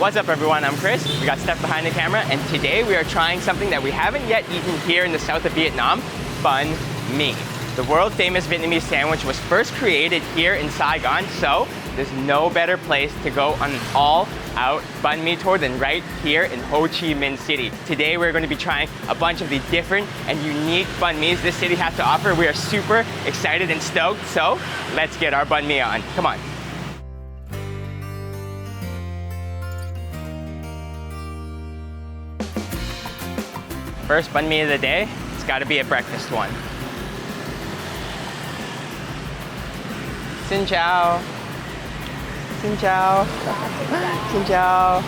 What's up everyone, I'm Chris. We got Steph behind the camera and today we are trying something that we haven't yet eaten here in the south of Vietnam, banh mi. The world famous Vietnamese sandwich was first created here in Saigon, so there's no better place to go on an all-out banh mi tour than right here in Ho Chi Minh City. Today we're going to be trying a bunch of the different and unique banh mi's this city has to offer. We are super excited and stoked, so let's get our banh mi on. Come on. First banh mi of the day, it's got to be a breakfast one. Xin chào. Xin chào. Xin chào.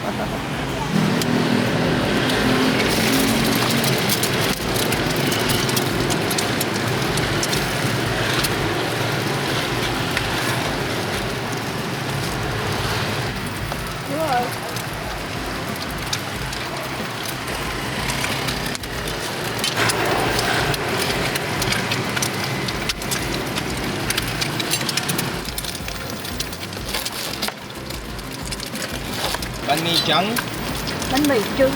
Banh mi trắng. Bánh mì trứng.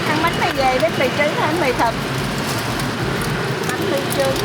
Ăn bánh mì gì? Bánh mì trứng hay bánh mì thịt? Bánh mì trứng.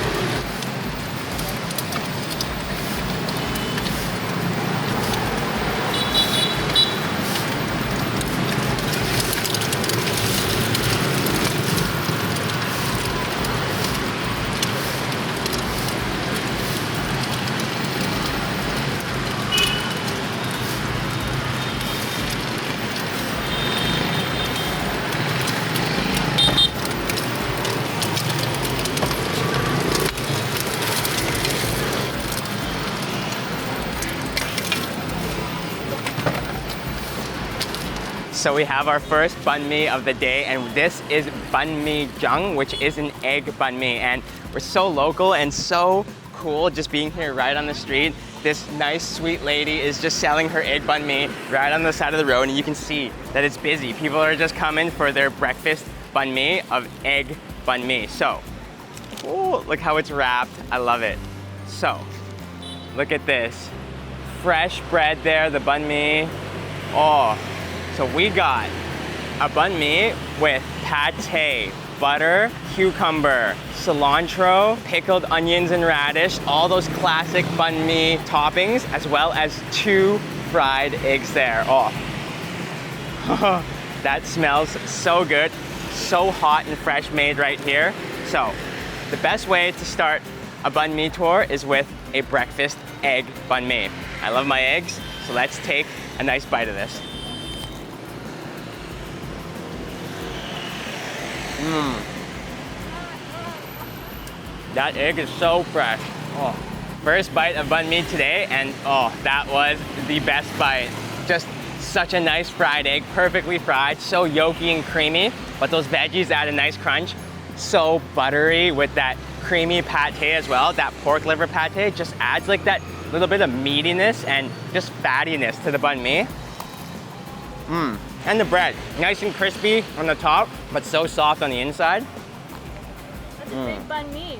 So we have our first banh mi of the day, and this is banh mi jung, which is an egg banh mi. And we're so local and so cool just being here right on the street. This nice sweet lady is just selling her egg banh mi right on the side of the road, and you can see that it's busy. People are just coming for their breakfast banh mi of egg banh mi. So, ooh, look how it's wrapped. I love it. So, look at this. Fresh bread there, the banh mi. Oh. So we got a banh mi with pate, butter, cucumber, cilantro, pickled onions and radish, all those classic banh mi toppings, as well as 2 fried eggs there. Oh, that smells so good. So hot and fresh made right here. So the best way to start a banh mi tour is with a breakfast egg banh mi. I love my eggs, so let's take a nice bite of this. That egg is so fresh. Oh. First bite of banh mi today, and oh, that was the best bite. Just such a nice fried egg, perfectly fried, so yolky and creamy, but those veggies add a nice crunch. So buttery with that creamy pate as well. That pork liver pate just adds like that little bit of meatiness and just fattiness to the banh mi. And the bread, nice and crispy on the top, but so soft on the inside. That's a big banh mi.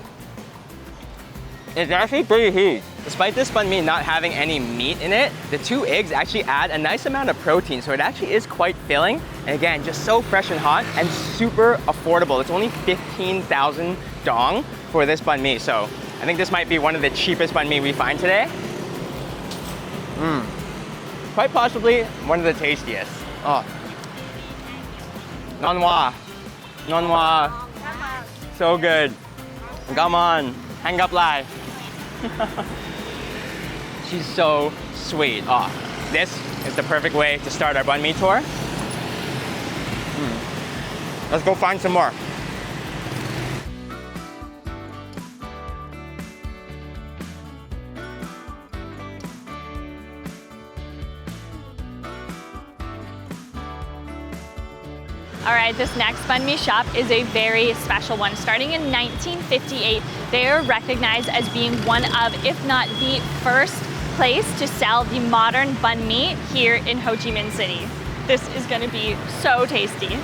It's actually pretty huge. Despite this banh mi not having any meat in it, the 2 eggs actually add a nice amount of protein, so it actually is quite filling. And again, just so fresh and hot and super affordable. It's only 15,000 dong for this banh mi, so I think this might be one of the cheapest banh mi we find today. Quite possibly one of the tastiest. Oh. Non hoa. Non hoa. So good. Come on. Hang up live. She's so sweet. Oh, this is the perfect way to start our banh mi tour. Let's go find some more. All right, this next banh mi shop is a very special one. Starting in 1958, they are recognized as being one of, if not the first place to sell the modern banh mi here in Ho Chi Minh City. This is gonna be so tasty.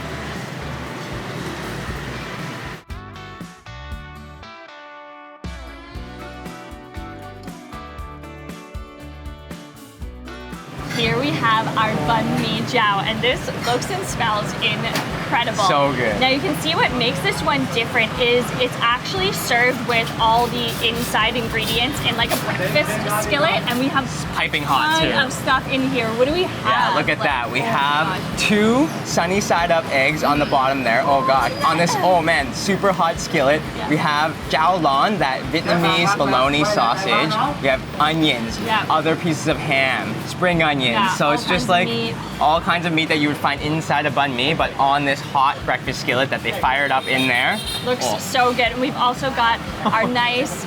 here we have our banh mi jiao, and this looks and smells incredible. So good. Now you can see what makes this one different is it's actually served with all the inside ingredients in like a breakfast skillet, and we have Piping hot ton too. of stuff in here. What do we have? Yeah, look at that. We oh have God. 2 sunny side up eggs on the bottom there. Oh god. On this, oh man, super hot skillet. Yeah. We have jiao lan, that Vietnamese bologna sausage. We have onions, Yeah. other pieces of ham, spring onions. Yeah, so all it's just kinds of like meat. all kinds of meat that you would find inside a banh mi, but on this hot breakfast skillet that they fired up in there. Looks Oh. so good. And we've also got our nice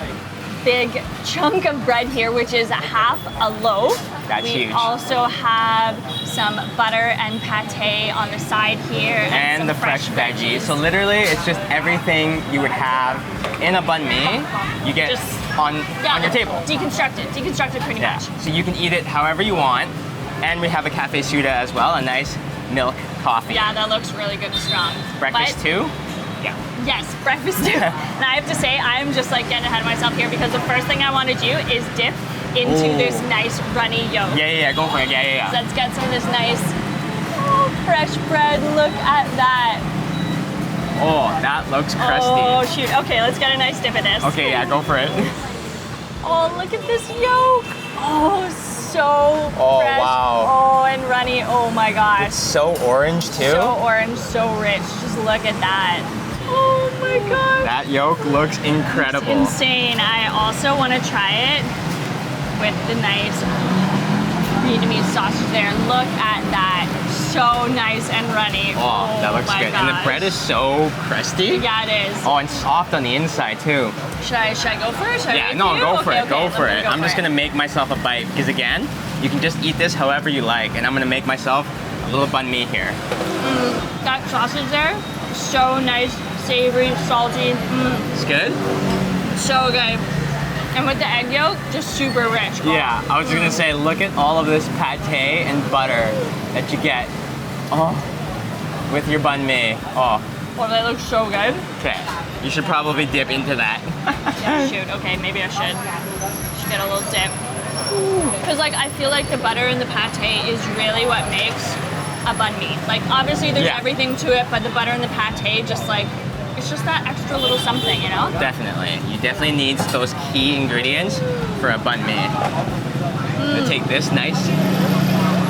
big chunk of bread here, which is half a loaf. That's we huge. also have some butter and pate on the side here. And some the fresh veggies. So literally, it's just everything you would have in a banh mi, you get Just- on Yeah, your table. Deconstructed pretty Yeah. much. So you can eat it however you want. And we have a cafe soda as well, a nice milk coffee. Yeah, that looks really good and strong. Breakfast But- too? Yeah. Yes, breakfast too. And I have to say, I'm just like getting ahead of myself here because the first thing I want to do is dip into Ooh. this nice runny yolk. Yeah, go for it. Yeah. So let's get some of this nice fresh bread. Look at that. Oh, that looks crusty. Oh shoot. Okay, let's get a nice dip of this. Okay, yeah, go for it. Oh, look at this yolk. Oh, so Oh, fresh. wow. Oh, and runny. Oh my gosh. So orange too. So orange, so rich. Just look at that. Oh my gosh. That yolk looks incredible. Insane. I also want to try it with the nice Vietnamese sausage there. Look at that. So nice and runny. Oh, that looks my good. And the gosh. bread is so crusty. Yeah, it is. Oh, and soft on the inside too. Should I go for it? Should I Yeah, read no, you? go for Okay, it. Go okay, for let me it. go I'm for just it. gonna make myself a bite because again, you can just eat this however you like, and I'm gonna make myself a little banh mi here. That sausage there, so nice, savory, salty. It's good. So good. And with the egg yolk, just super rich. Yeah, I was gonna say, look at all of this pate and butter that you get. Oh, with your banh mi. Oh, Oh, that looks so good. okay. You should probably dip into that. Yeah, shoot. Okay, maybe I should. Should get a little dip. Because like I feel like the butter and the pate is really what makes a banh mi. Like obviously there's Yeah. everything to it, but the butter and the pate just like it's just that extra little something, you know? Definitely. You definitely need those key ingredients for a banh mi. I'm gonna take this nice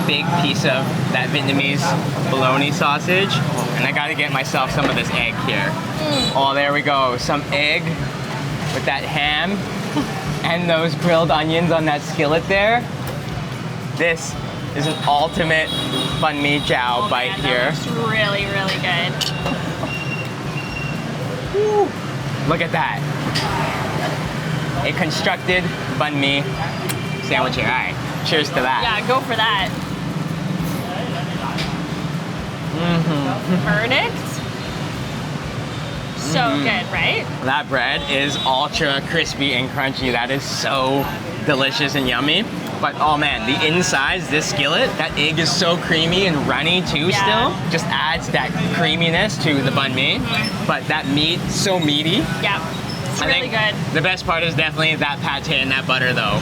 big piece of that Vietnamese bologna sausage, and I gotta get myself some of this egg here. Oh, there we go. Some egg with that ham and those grilled onions on that skillet there. This is an ultimate banh mi jiao Oh, bite man, here. That looks really, really good. Look at that. A constructed banh mi sandwich here. All right, cheers to that. Yeah, go for that. Verdict? So good, right? That bread is ultra crispy and crunchy. That is so delicious and yummy. But oh man, the insides, this skillet, that egg is so creamy and runny too Yeah. still. Just adds that creaminess to the banh mi. But that meat, so meaty. Yeah. It's I really think good. the best part is definitely that pate and that butter though.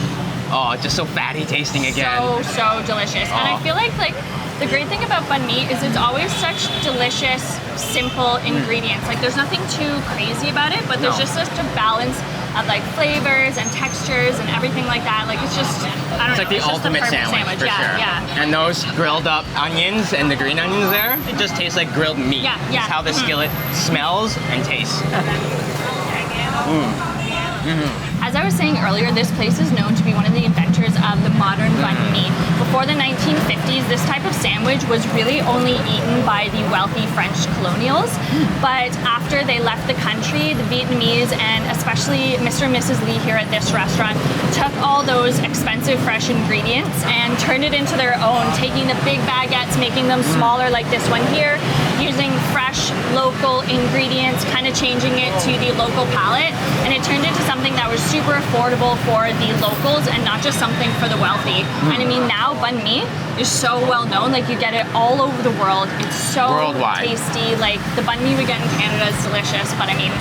Oh, just so fatty tasting again. So delicious. And I Oh. feel like the great thing about banh mi is it's always such delicious, simple ingredients. Like there's nothing too crazy about it, but there's No. just such a balance of like flavors and textures and everything like that. Like it's just I don't It's know. like the just ultimate perfect sandwich, for yeah, sure. Yeah. And those grilled up onions and the green onions there, it just tastes like grilled meat. Yeah, yeah. It's how the skillet smells and tastes. As I was saying earlier, this place is known to be one of the inventors of the modern banh mi. Before the 1950s, this type of sandwich was really only eaten by the wealthy French colonials. But after they left the country, the Vietnamese and especially Mr. and Mrs. Lee here at this restaurant took all those expensive fresh ingredients and turned it into their own, taking the big baguettes, making them smaller like this one here, using fresh local ingredients, kind of changing it to the local palate, and it turned into something that was super affordable for the locals and not just something for the wealthy. And I mean, now banh mi is so well known, like you get it all over the world. It's so Worldwide. tasty. Like the banh mi we get in Canada is delicious, but I mean,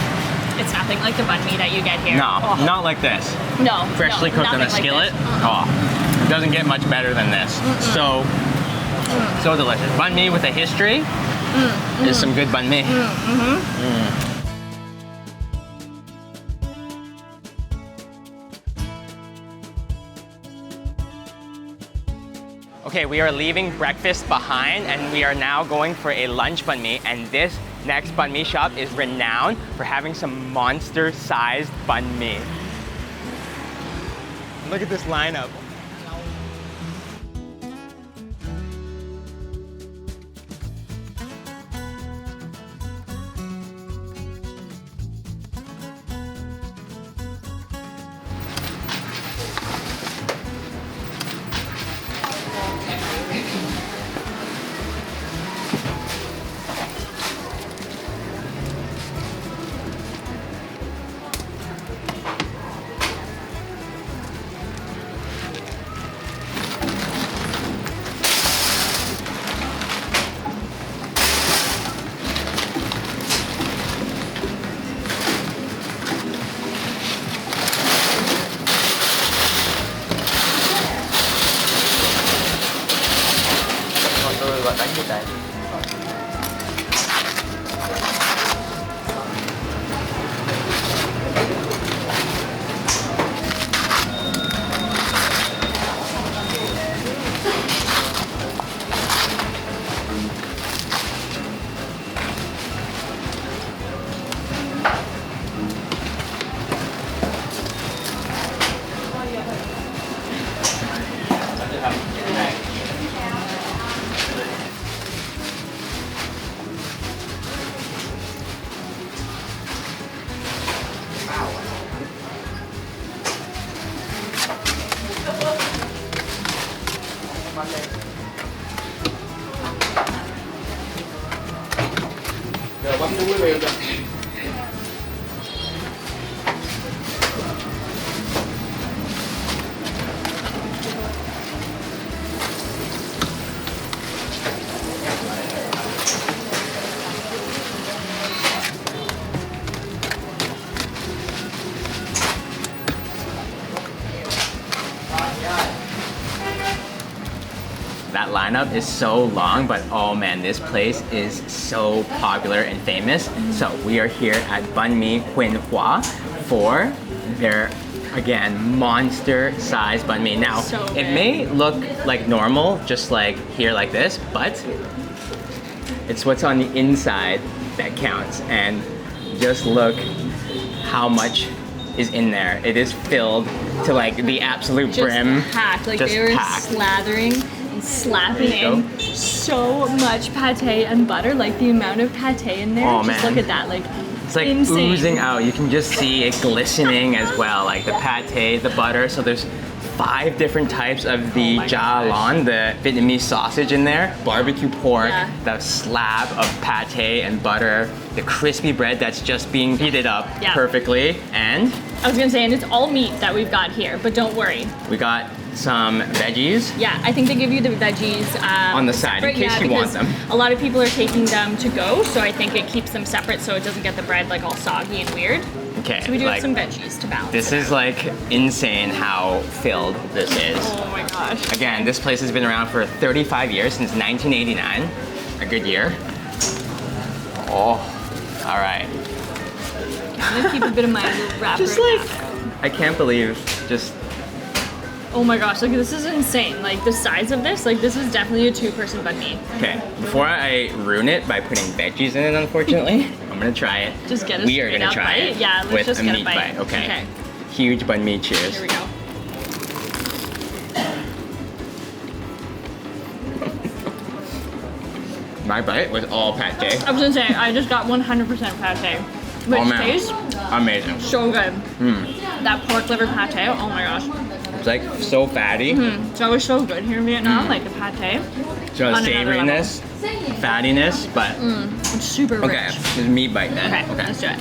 it's nothing like the banh mi that you get here. No, Oh, not like this. no, Freshly no, cooked on a nothing like skillet. this. Oh, doesn't get much better than this. So delicious. Banh mi with a history is some good banh mi. Okay, we are leaving breakfast behind and we are now going for a lunch banh mi, and this next banh mi shop is renowned for having some monster-sized banh mi. Look at this lineup. Đánh như vậy. Rồi bấm cho quý vị kìa. That lineup is so long, but oh man, this place is so popular and famous. So we are here at Banh Mi Huyen Hua for their, again, monster-sized banh mi. Now, So it good. may look like normal, just like here like this, but it's what's on the inside that counts. And just look how much is in there. It is filled to like the absolute Just brim. packed. Like Just they were packed. slathering and slapping There you in go. so much pate and butter. Like the amount of pate in there. Oh, just man. look at that. Like It's like insane. oozing out. You can just see it glistening as well, like the pate, the butter. So there's 5 different types of the my gia gosh. lan, the Vietnamese sausage in there, barbecue pork, Yeah. the slab of pate and butter, the crispy bread that's just being heated up Yeah. perfectly, and I was gonna say, and it's all meat that we've got here, but don't worry. we got some veggies. Yeah, I think they give you the veggies On the side, in separate, case you want because them. A lot of people are taking them to go, so I think it keeps them separate so it doesn't get the bread like all soggy and weird. Okay, So we do like, have some veggies to balance. this it is out. like insane how filled this is. Oh my gosh. Again, this place has been around for 35 years, since 1989. A good year. Oh, all right. I'm gonna keep a bit of my little wrapper. Just like, I can't believe just, Oh my gosh, like this is insane. Like the size of this, like this is definitely a 2-person banh mi. okay, before I ruin it by putting veggies in it, unfortunately, I'm gonna try it. Just get a We are straight gonna up try bite? it Yeah, let's with just a get a meat bite. bite. Okay. Okay. Huge banh mi, cheers. Here we go. My bite was all pate. I was gonna say, I just got 100% pate. Which Oh man, tastes amazing. so good. That pork liver pate, oh my gosh. It's like so fatty. It's always so good here in Vietnam, like the pate. So On another savoriness, fattiness, but It's super rich. okay, there's a meat bite then. Okay, let's do it.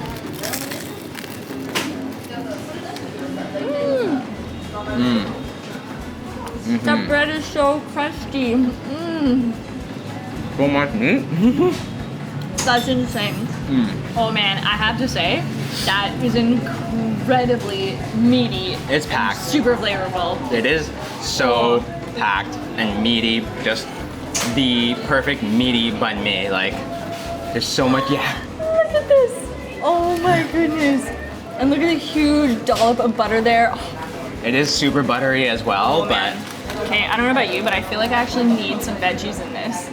That bread is so crusty. So much meat. That's insane. Oh man, I have to say, That is incredibly meaty. It's packed. Super flavorful. It is so packed and meaty. Just the perfect meaty banh mi. Like, there's so much, yeah. Look at this. Oh my goodness. And look at the huge dollop of butter there. It is super buttery as well, Oh, but man. Okay, I don't know about you, but I feel like I actually need some veggies in this.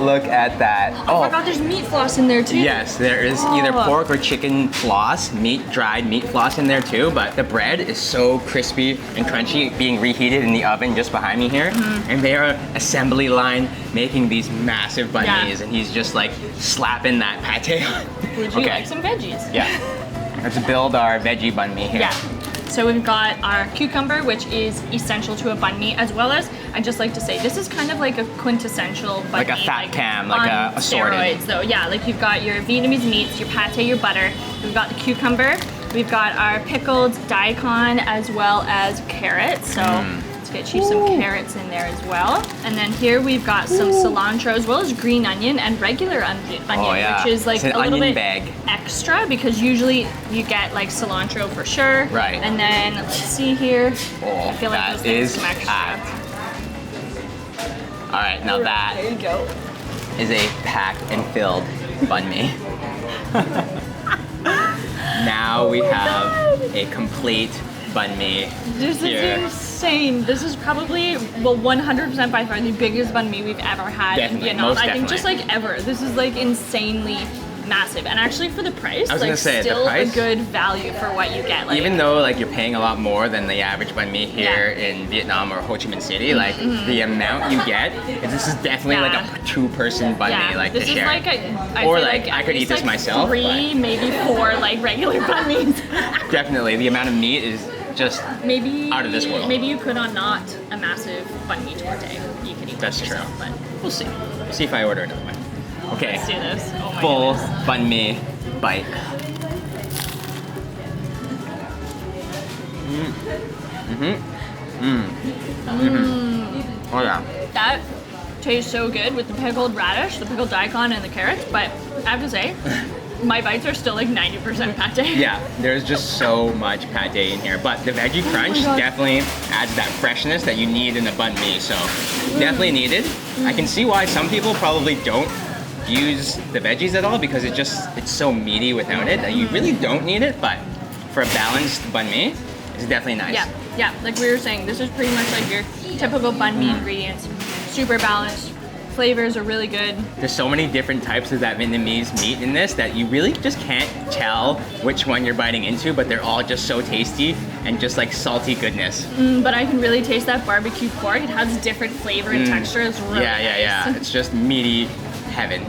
look at that. Oh my god, there's meat floss in there too. Yes, there is either Oh. pork or chicken floss, dried meat floss in there too, but the bread is so crispy and crunchy, being reheated in the oven just behind me here. And they are assembly line making these massive banh Yeah. mis, and he's just like slapping that pate on. Would you like some veggies? Yeah. Let's build our veggie banh mi here. Yeah. So we've got our cucumber, which is essential to a banh mi, as well as, I just like to say, this is kind of like a quintessential banh mi. Like a fat cam, like on a assorted. steroids, though. Yeah, like you've got your Vietnamese meats, your pate, your butter. We've got the cucumber. We've got our pickled daikon as well as carrots. So let's get you some carrots in there as well. And then here we've got some cilantro as well as green onion and regular onion, yeah. which is like It's an a little onion bit bag. extra because usually you get like cilantro for sure. Right. And then let's see here. Oh, I feel like that those things is some extra. packed. All right, now that There you go. is a packed and filled banh mi. Now we have a complete banh mi This here. is insane. This is probably, well, 100% by far the biggest banh mi we've ever had Definitely, in Vietnam. most I think just definitely. like ever. This is like insanely massive. And actually for the price, I was like gonna say, the still price- a good value for what you get. Like, Even though like you're paying a lot more than the average banh mi here in Vietnam or Ho Chi Minh City, like the amount you get, this is definitely like Yeah. a two-person banh mi, like this to is share. like I Or, feel like, I at could eat least, this like, myself, 3, but- maybe 4 like regular banh mi's. Definitely, the amount of meat is just Maybe Out of this world. Maybe you could on not a massive banh mi torte. You could eat That's that true. yourself, but we'll see. See if I order another one. Okay, let's do this. Oh my full goodness. banh mi bite. Oh yeah. That tastes so good with the pickled radish, the pickled daikon, and the carrots. But I have to say, my bites are still like 90% pate. Yeah, there's just so much pate in here, but the veggie crunch God. definitely adds that freshness that you need in a banh mi, so definitely needed. I can see why some people probably don't use the veggies at all because it's so meaty without it that you really don't need it, but for a balanced banh mi, it's definitely nice. Yeah, yeah. Like we were saying, this is pretty much like your typical banh mi ingredients. Super balanced. Flavors are really good. There's so many different types of that Vietnamese meat in this that you really just can't tell which one you're biting into, but they're all just so tasty and just like salty goodness. But I can really taste that barbecue pork. It has different flavor and texture. It's really Yeah. nice. It's just meaty heaven.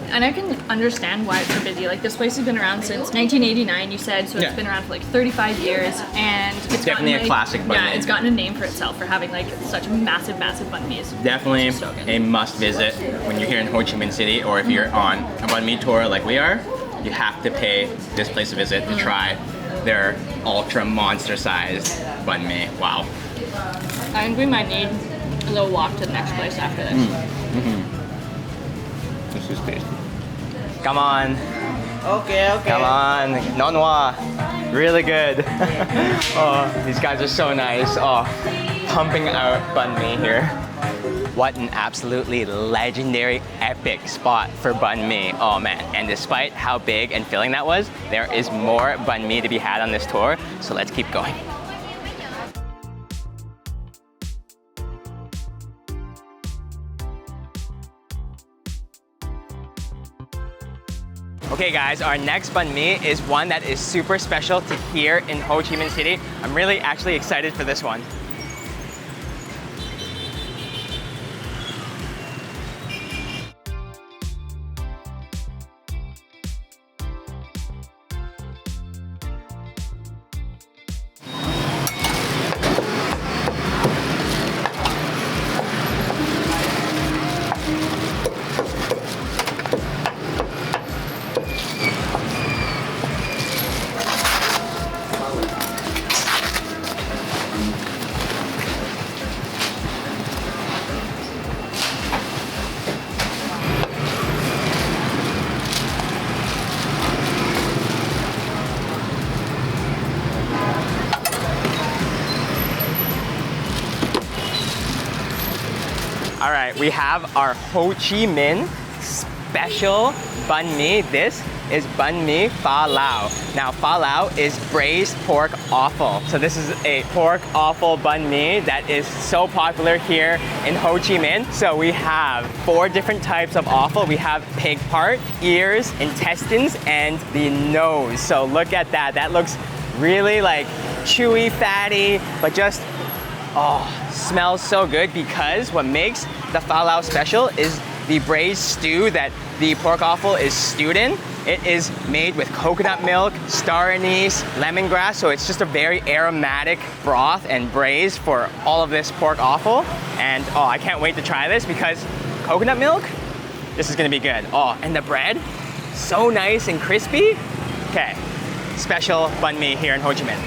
And I can understand why it's so busy. Like this place has been around since 1989, you said, so Yeah. it's been around for like 35 years, and it's definitely gotten, a classic banh Yeah, mi. it's gotten a name for itself for having like such massive banh mi's. Definitely So good. a must visit when you're here in Ho Chi Minh City, or if you're on a banh mi tour like we are, you have to pay this place a visit to try their ultra monster sized banh mi. Wow. I think we might need a little walk to the next place after this. This is tasty. Come on. Okay. Come on, Nonwa. Really good. Oh, these guys are so nice. Oh, pumping out banh mi here. What an absolutely legendary, epic spot for banh mi. Oh man, and despite how big and filling that was, there is more banh mi to be had on this tour, so let's keep going. Okay guys, our next banh mi is one that is super special to here in Ho Chi Minh City. I'm really actually excited for this one. All right, we have our Ho Chi Minh special banh mi. This is banh mi pha lao. Now, pha lao is braised pork offal. So this is a pork offal banh mi that is so popular here in Ho Chi Minh. So we have 4 different types of offal. We have pig part, ears, intestines, and the nose. So look at that. That looks really like chewy, fatty, but just, oh, smells so good because what makes the pha lao special is the braised stew that the pork offal is stewed in. It is made with coconut milk, star anise, lemongrass, so it's just a very aromatic broth and braise for all of this pork offal. And oh, I can't wait to try this because coconut milk, this is gonna be good. Oh, and the bread, so nice and crispy. Okay, special banh mi here in Ho Chi Minh.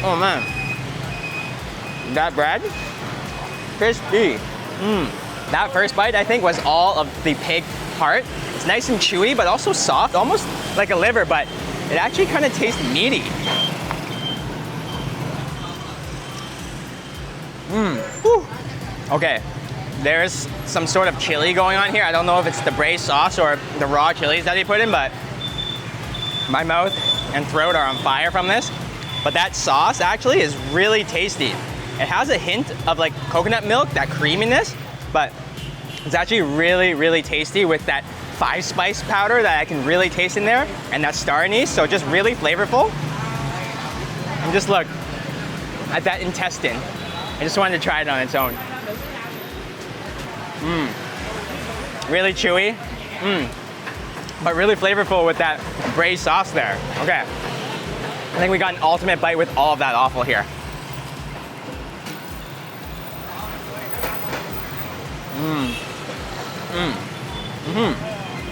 Oh man, that bread, crispy. That first bite, I think, was all of the pig part. It's nice and chewy, but also soft, almost like a liver, but it actually kind of tastes meaty. Whew. Okay, there's some sort of chili going on here. I don't know if it's the braised sauce or the raw chilies that they put in, but my mouth and throat are on fire from this. But that sauce actually is really tasty. It has a hint of like coconut milk, that creaminess, but it's actually really, really tasty with that 5-spice powder that I can really taste in there, and that star anise, so just really flavorful. And just look at that intestine. I just wanted to try it on its own. Really chewy, but really flavorful with that braised sauce there. Okay, I think we got an ultimate bite with all of that offal here.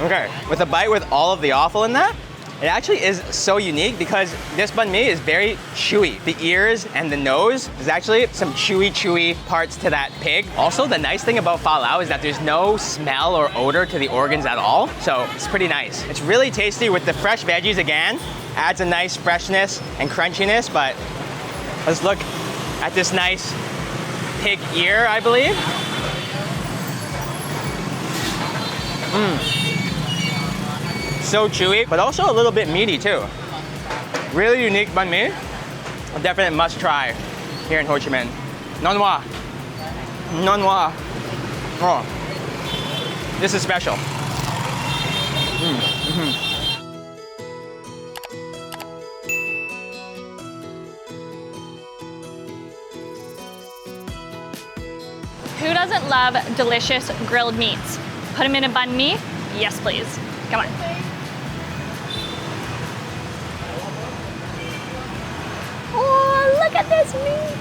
Okay, with a bite with all of the offal in that, it actually is so unique because this banh mi is very chewy. The ears and the nose, there's actually some chewy parts to that pig. Also, the nice thing about pha lao is that there's no smell or odor to the organs at all, so it's pretty nice. It's really tasty with the fresh veggies again, adds a nice freshness and crunchiness, but let's look at this nice pig ear, I believe. So chewy, but also a little bit meaty too. Really unique banh mi. A definite must try here in Ho Chi Minh. Non Hoa. Non Hoa. Oh, this is special. Who doesn't love delicious grilled meats? Put them in a banh mi? Yes, please. Come on. Oh, look at this meat.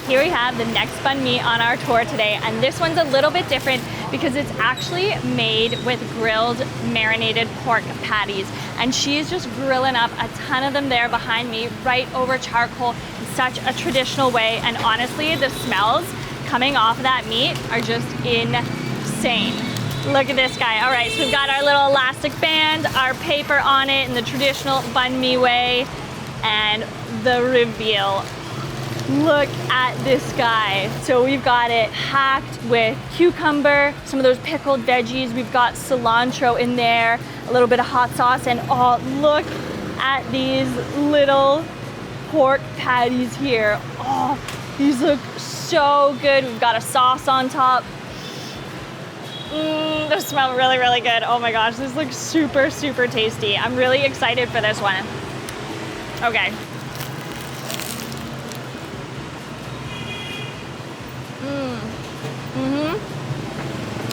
Here we have the next banh mi on our tour today, and this one's a little bit different because it's actually made with grilled marinated pork patties, and she's just grilling up a ton of them there behind me right over charcoal in such a traditional way. And honestly, the smells coming off of that meat are just insane. Look at this guy. All right, so we've got our little elastic band, our paper on it in the traditional banh mi way, and the reveal. Look at this guy. So we've got it packed with cucumber, some of those pickled veggies. We've got cilantro in there, a little bit of hot sauce, and oh, look at these little pork patties here. Oh, these look so good. We've got a sauce on top. Those smell really, really good. Oh my gosh, this looks super, super tasty. I'm really excited for this one. Okay.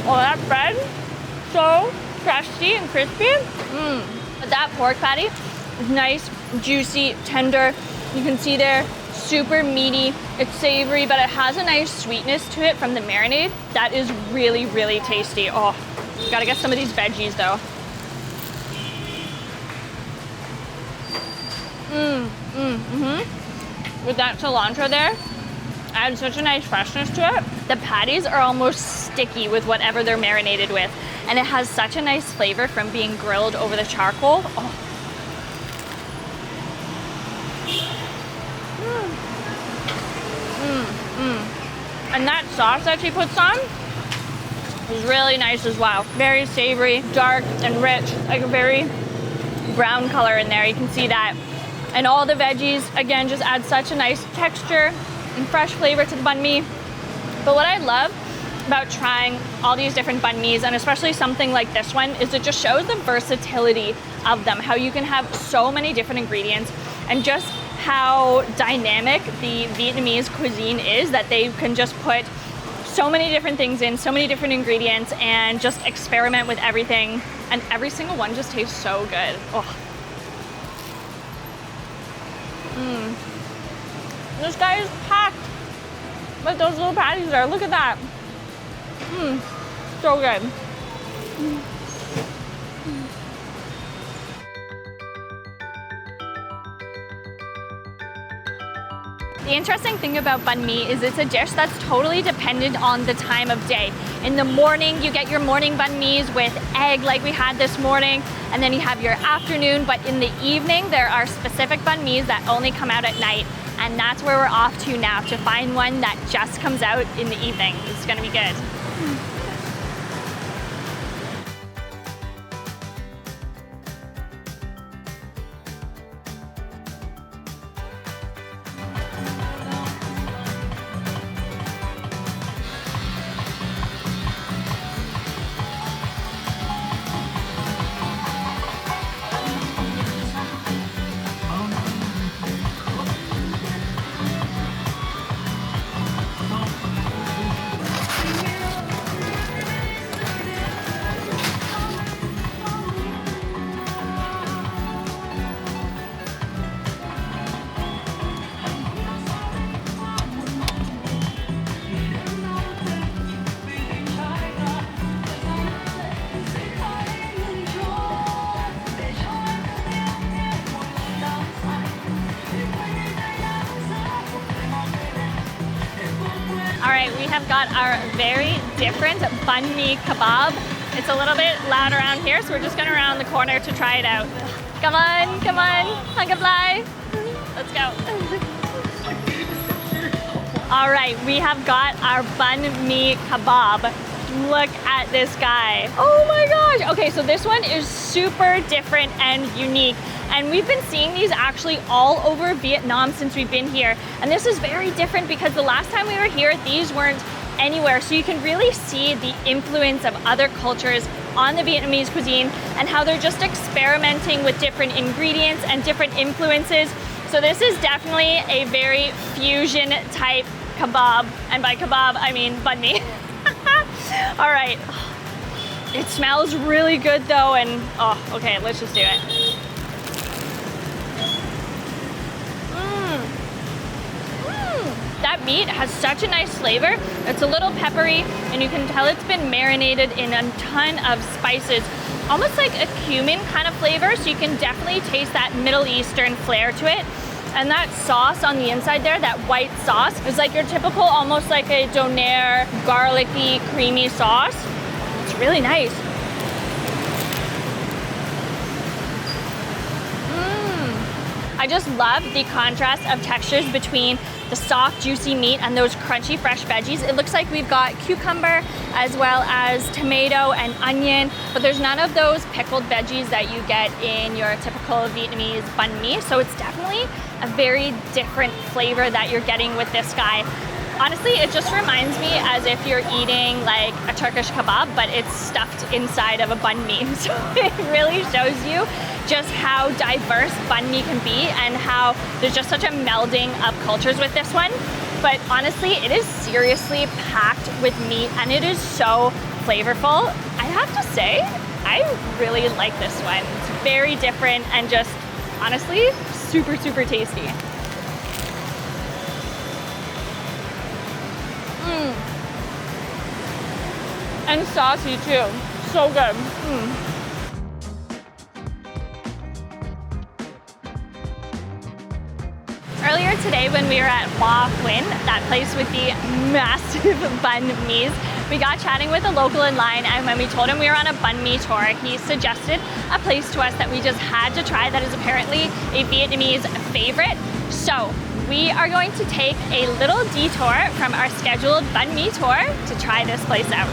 Oh, that bread, so crusty and crispy. But that pork patty is nice, juicy, tender. You can see there, super meaty. It's savory, but it has a nice sweetness to it from the marinade. That is really, really tasty. Oh, gotta get some of these veggies though. With that cilantro there, adds such a nice freshness to it. The patties are almost sticky with whatever they're marinated with, and it has such a nice flavor from being grilled over the charcoal. Oh. And that sauce that she puts on is really nice as well. Very savory, dark and rich, like a very brown color in there. You can see that. And all the veggies, again, just add such a nice texture and fresh flavor to the banh mi. But what I love about trying all these different banh mi's, and especially something like this one, is it just shows the versatility of them, how you can have so many different ingredients, and just how dynamic the Vietnamese cuisine is, that they can just put so many different things in, so many different ingredients, and just experiment with everything, and every single one just tastes so good. Oh. This guy is packed with those little patties there. Look at that. So good. The interesting thing about banh mi is it's a dish that's totally dependent on the time of day. In the morning, you get your morning banh mi's with egg like we had this morning, and then you have your afternoon, but in the evening, there are specific banh mi's that only come out at night, and that's where we're off to now, to find one that just comes out in the evening. It's gonna be good. All right, we have got our very different banh mi kebab. It's a little bit loud around here, so we're just going to round the corner to try it out. Come on, hug a fly. Let's go. All right, we have got our banh mi kebab. Look at this guy. Oh my gosh. Okay, so this one is super different and unique. And we've been seeing these actually all over Vietnam since we've been here. And this is very different because the last time we were here, these weren't anywhere. So you can really see the influence of other cultures on the Vietnamese cuisine and how they're just experimenting with different ingredients and different influences. So this is definitely a very fusion type kebab. And by kebab, I mean banh mi. All right. It smells really good though. And oh, okay, let's just do it. That meat has such a nice flavor. It's a little peppery, and you can tell it's been marinated in a ton of spices, almost like a cumin kind of flavor, so you can definitely taste that Middle Eastern flair to it. And that sauce on the inside there, that white sauce, is like your typical, almost like a donair, garlicky, creamy sauce. It's really nice. I just love the contrast of textures between the soft, juicy meat and those crunchy, fresh veggies. It looks like we've got cucumber as well as tomato and onion, but there's none of those pickled veggies that you get in your typical Vietnamese banh mi. So it's definitely a very different flavor that you're getting with this guy. Honestly, it just reminds me as if you're eating like a Turkish kebab, but it's stuffed inside of a banh mi. So it really shows you just how diverse banh mi can be and how there's just such a melding of cultures with this one. But honestly, it is seriously packed with meat and it is so flavorful. I have to say, I really like this one. It's very different and just honestly, super, super tasty. And saucy too, so good. Earlier today when we were at Hoa Huynh, that place with the massive banh mi's, we got chatting with a local in line, and when we told him we were on a banh mi tour, he suggested a place to us that we just had to try that is apparently a Vietnamese favorite. So we are going to take a little detour from our scheduled banh mi tour to try this place out.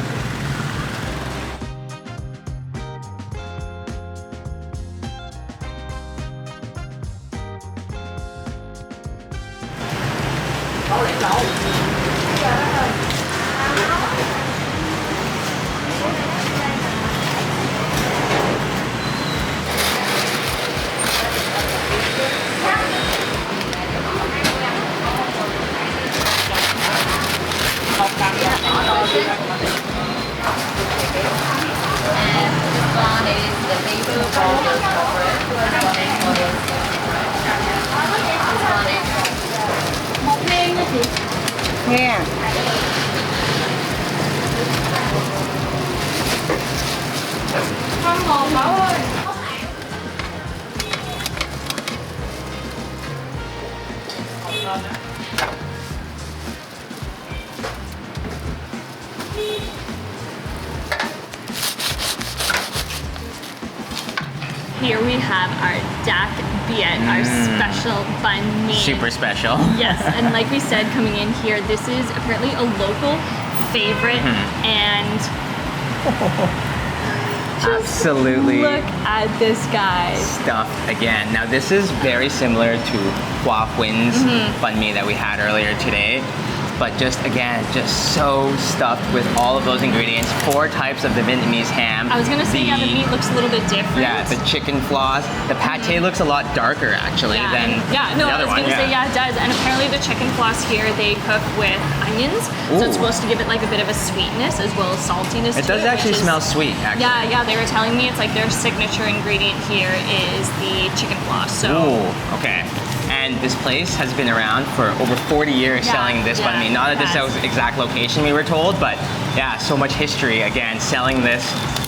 Nghe. Ngon ngọt Bảo ơi. Here we have our Dak Biet, our special banh mi. Super special. Yes, and like we said coming in here, this is apparently a local favorite and Absolutely. look at this guy. Stuffed again. Now this is very similar to Hoa Huynh's banh mi that we had earlier today. But just again, just so stuffed with all of those ingredients. 4 types of the Vietnamese ham. I was gonna say, yeah, the meat looks a little bit different. Yeah, the chicken floss. The pate looks a lot darker actually than the I other was one. gonna say, yeah, it does. And apparently the chicken floss here, they cook with onions. So it's Ooh. supposed to give it like a bit of a sweetness as well as saltiness It to does it. actually which is- smell sweet, actually. Yeah, they were telling me it's like their signature ingredient here is the chicken floss. So Ooh, okay. And this place has been around for over 40 years Yeah, selling this banh mi. Not at this yes. exact location we were told, but yeah, so much history again selling this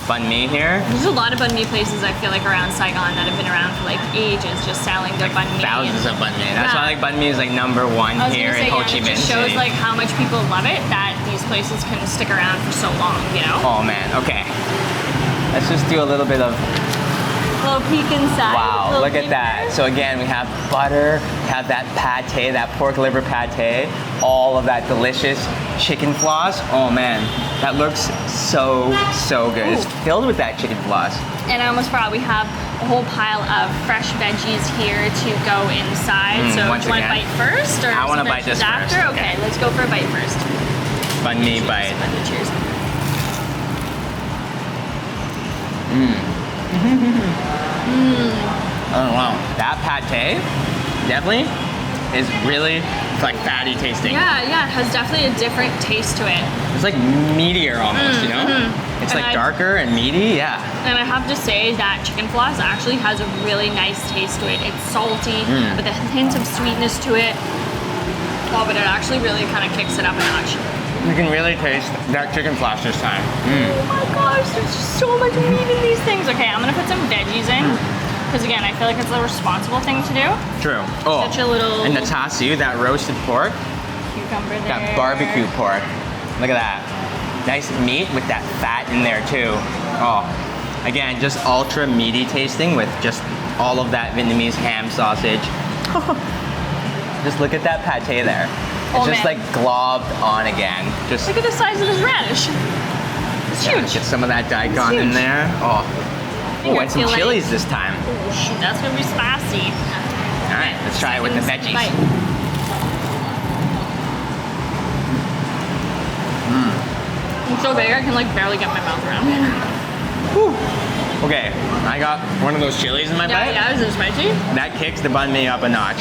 banh mi here. there's a lot of banh mi places I feel like around Saigon that have been around for like ages just selling their banh mi. Thousands of banh mi. That's Yeah. why like banh mi is like number 1 I was here gonna say, in Ho yeah, Chi it Minh just shows City. like how much people love it that these places can stick around for so long, you know? Oh man, okay. Let's just do a little bit of, Little peek inside. wow, little look at peek that. there. So again, we have butter, we have that pate, that pork liver pate, all of that delicious chicken floss. Oh man, that looks so good. It's filled with that chicken floss. And I almost forgot, we have a whole pile of fresh veggies here to go inside. So do you once want to again. bite first or I wanna some bite this veggies after? first, Okay, okay. let's go for a bite first. Banh mi bite. Cheers. Oh wow, that pate definitely is really like fatty tasting. Yeah, it has definitely a different taste to it. It's like meatier almost, you know? It's And like I- darker and meaty, yeah. And I have to say that chicken floss actually has a really nice taste to it. It's salty with a hint of sweetness to it. Oh, but it actually really kind of kicks it up a notch. You can really taste that chicken floss this time. Oh my gosh, there's just so much meat in these things. Okay, I'm gonna put some veggies in. Because again, I feel like it's the responsible thing to do. True. Oh, Such a little- and the tassu, that roasted pork, Cucumber there. that barbecue pork. Look at that. Nice meat with that fat in there too. Oh, again, just ultra meaty tasting with just all of that Vietnamese ham sausage. Just look at that pate there. It's Oh, just man. like globbed on again. Just Look at the size of this radish. It's huge. get some of that daikon in huge. there. Oh, think I and some feel like- chilies this time. Oh shoot, that's gonna be spicy. All right, let's try it with the veggies. Bite. It's so big, I can like barely get my mouth around it. Okay, I got one of those chilies in my bite. Yeah, is it spicy? That kicks the banh mi up a notch.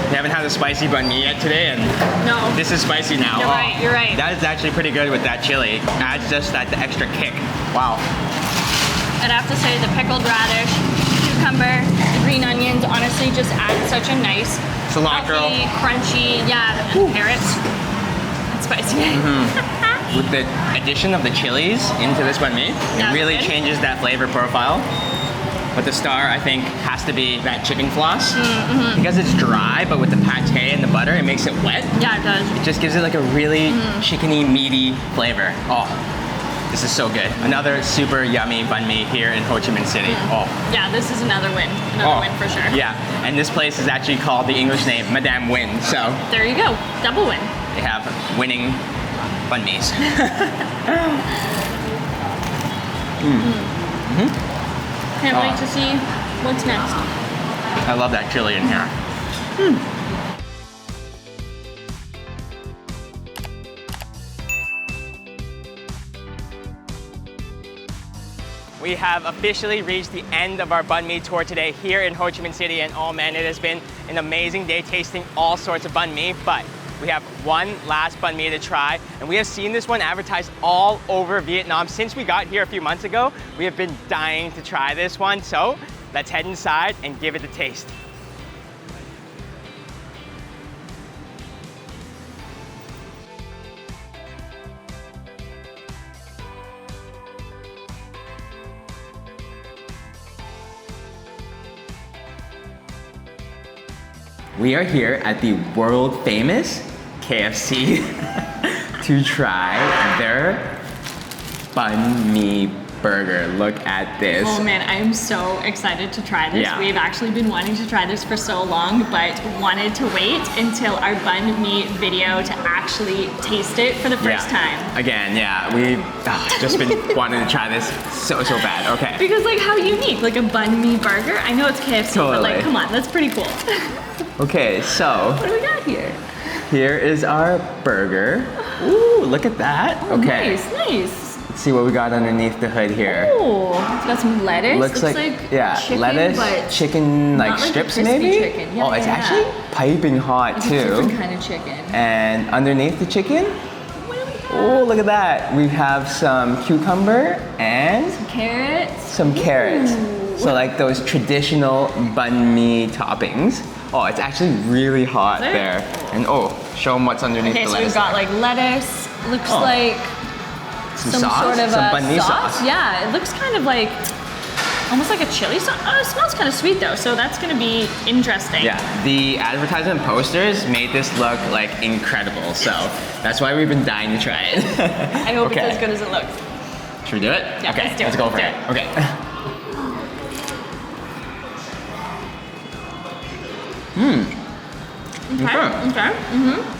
We haven't had a spicy banh mi yet today, and No. this is spicy now. You're right, you're right. That is actually pretty good with that chili. Adds just that the extra kick. Wow. I'd have to say the pickled radish, cucumber, the green onions honestly just add such a nice, Cilantro. healthy, crunchy, yeah, and carrots. It's spicy. With the addition of the chilies into this banh mi, it That's really good. changes that flavor profile. But the star, I think, has to be that chicken floss. Because it's dry, but with the pate and the butter, it makes it wet. Yeah, it does. It just gives it like a really chickeny, meaty flavor. Oh, this is so good. Another super yummy banh mi here in Ho Chi Minh City. Oh, Yeah, this is another win. Another win for sure. Yeah, and this place is actually called the English name Madame Win. So There you go. Double win. they have winning banh mi's. Can't Oh. wait to see what's next. I love that chili in here. We have officially reached the end of our banh mi tour today here in Ho Chi Minh City, and oh man, it has been an amazing day tasting all sorts of banh mi, but we have one last banh mi to try, and we have seen this one advertised all over Vietnam since we got here a few months ago. We have been dying to try this one, so let's head inside and give it a taste. We are here at the world famous KFC to try their banh mi burger. Look at this. Oh man, I am so excited to try this. Yeah. We've actually been wanting to try this for so long, but wanted to wait until our banh mi video to actually taste it for the first time. Again, yeah, we've just been wanting to try this so bad. Okay. Because like how unique, like a banh mi burger. I know it's KFC, but Totally. like come on, that's pretty cool. Okay, so What do we got here? here is our burger. Ooh, look at that. Oh, Okay. nice. Let's see what we got underneath the hood here. Oh, it's got some lettuce. Looks like yeah, chicken, lettuce, but chicken like not like a strips crispy maybe. chicken. Yeah, oh, it's yeah, actually yeah. piping hot It's a too. different kind of chicken. And underneath the chicken, What do we have? oh look at that. We have some cucumber and Carrots. some carrots. So like those traditional banh mi toppings. Oh, it's actually really hot Is it? there. And oh, show them what's underneath Okay, the so lettuce. we've got like lettuce. Looks Oh. like some some sauce, sort of some a banh mi sauce. Yeah, it looks kind of like almost like a chili sauce. Oh, it smells kind of sweet though, so that's gonna be interesting. Yeah, the advertisement posters made this look like incredible. So that's why we've been dying to try it. I hope Okay. it's as good as it looks. Should we do it? Yeah, okay, let's do it. let's go for Let's it. do Okay. Okay.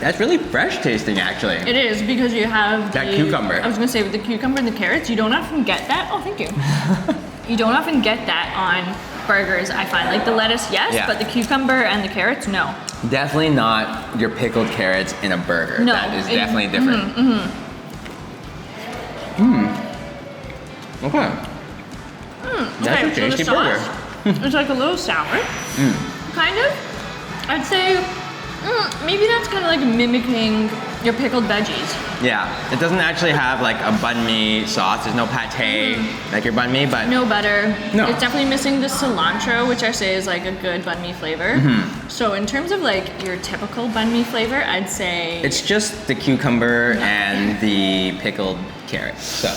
That's really fresh tasting, actually. It is because you have That the, cucumber. I was gonna say with the cucumber and the carrots, you don't often get that. Oh, thank you. You don't often get that on burgers. I find like the lettuce, yes, Yeah. but the cucumber and the carrots, no. Definitely not your pickled carrots in a burger. No, That is it- definitely different. Okay. That's Okay, a tasty so the burger. sauce, it's like a little sour, kind of. I'd say maybe that's kind of like mimicking your pickled veggies. Yeah, it doesn't actually have like a banh mi sauce. There's no pate like your banh mi, but No butter. No. It's definitely missing the cilantro, which I say is like a good banh mi flavor. So in terms of like your typical banh mi flavor, I'd say it's just the cucumber and the pickled carrots. So,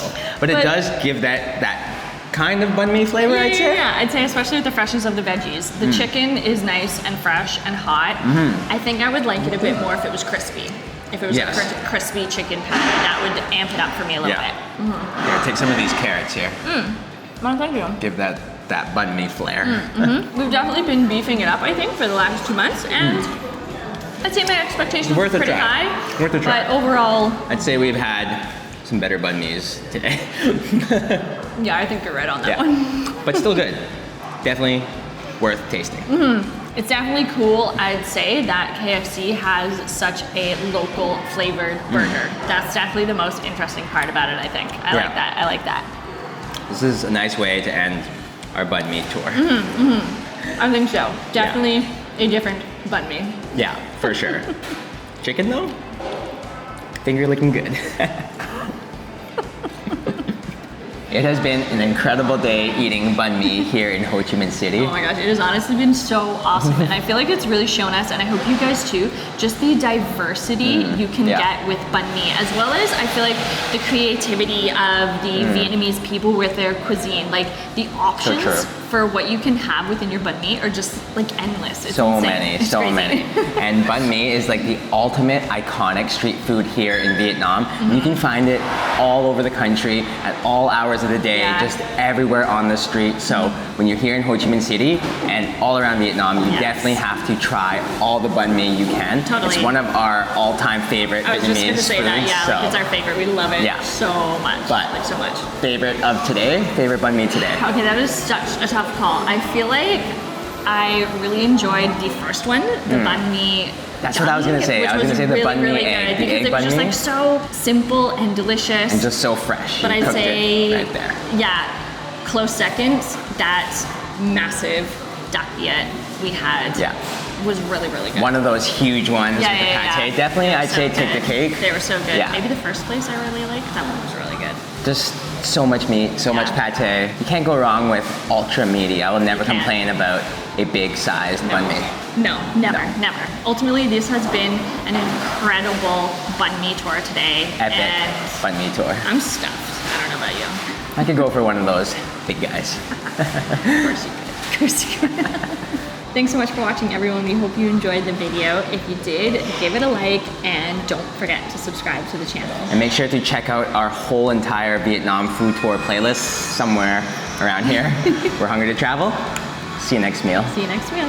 but it But- does give that kind of banh mi flavor, I'd say. Yeah, I'd say especially with the freshness of the veggies. The chicken is nice and fresh and hot. I think I would like it a bit more if it was crispy. If it was Yes. a crispy chicken patty, that would amp it up for me a little Yeah. bit. Here, take some of these carrots here. Oh, thank you. Give that banh mi flair. We've definitely been beefing it up, I think, for the last 2 months, and I'd say my expectations Worth were a pretty try. high. Worth a try. But overall, I'd say we've had some better banh mi's today. yeah, I think you're right on that Yeah. one. But still good. Definitely worth tasting. It's definitely cool, I'd say, that KFC has such a local flavored burger. That's definitely the most interesting part about it, I think. I Yeah. like that. I like that. This is a nice way to end our banh mi tour. I think so. Definitely a different banh mi. Yeah, for sure. Chicken though? Finger looking good. It has been an incredible day eating banh mi here in Ho Chi Minh City. Oh my gosh, it has honestly been so awesome. And I feel like it's really shown us, and I hope you guys too, just the diversity you can Yeah. get with banh mi, as well as I feel like the creativity of the Vietnamese people with their cuisine. Like the options true. for what you can have within your banh mi are just like endless. It's So insane. many, It's so crazy. many. And banh mi is like the ultimate iconic street food here in Vietnam. You can find it all over the country at all hours of the day, Yeah. just everywhere on the street. So when you're here in Ho Chi Minh City and all around Vietnam, you Yes. definitely have to try all the banh mi you can. Totally. It's one of our all-time favorite I was just Vietnamese gonna say foods. that, yeah, so like it's our favorite. We love it Yeah. so much. But- like so much. favorite of today, favorite banh mi today. Okay, that is such a tough call. I feel like I really enjoyed the first one, the banh mi. That's what I was gonna say. Which I was gonna say the really, banh mi really egg, good the because egg it was banh just mi. like so simple and delicious. And just so fresh. but You I'd cooked say, it right there. yeah, close second. That massive duck viet we had Yeah. was really, really good. One of those huge ones yeah, with the yeah, pate. yeah. Definitely, They were I'd so say take the good. cake. They were so good. Yeah. Maybe the first place I really liked, that one was really good. Just so much meat, so much Yeah. pate. You can't go wrong with ultra meaty. I will never can't. complain about a big sized banh mi. No, never, No. never. Ultimately, this has been an incredible banh mi tour today. Epic And banh mi tour. I'm stuffed. I don't know about you. I could go for one of those big guys. Of course you could. Of course you could. Thanks so much for watching, everyone. We hope you enjoyed the video. If you did, give it a like and don't forget to subscribe to the channel. And make sure to check out our whole entire Vietnam food tour playlist somewhere around here. We're hungry to travel. See you next meal. See you next meal.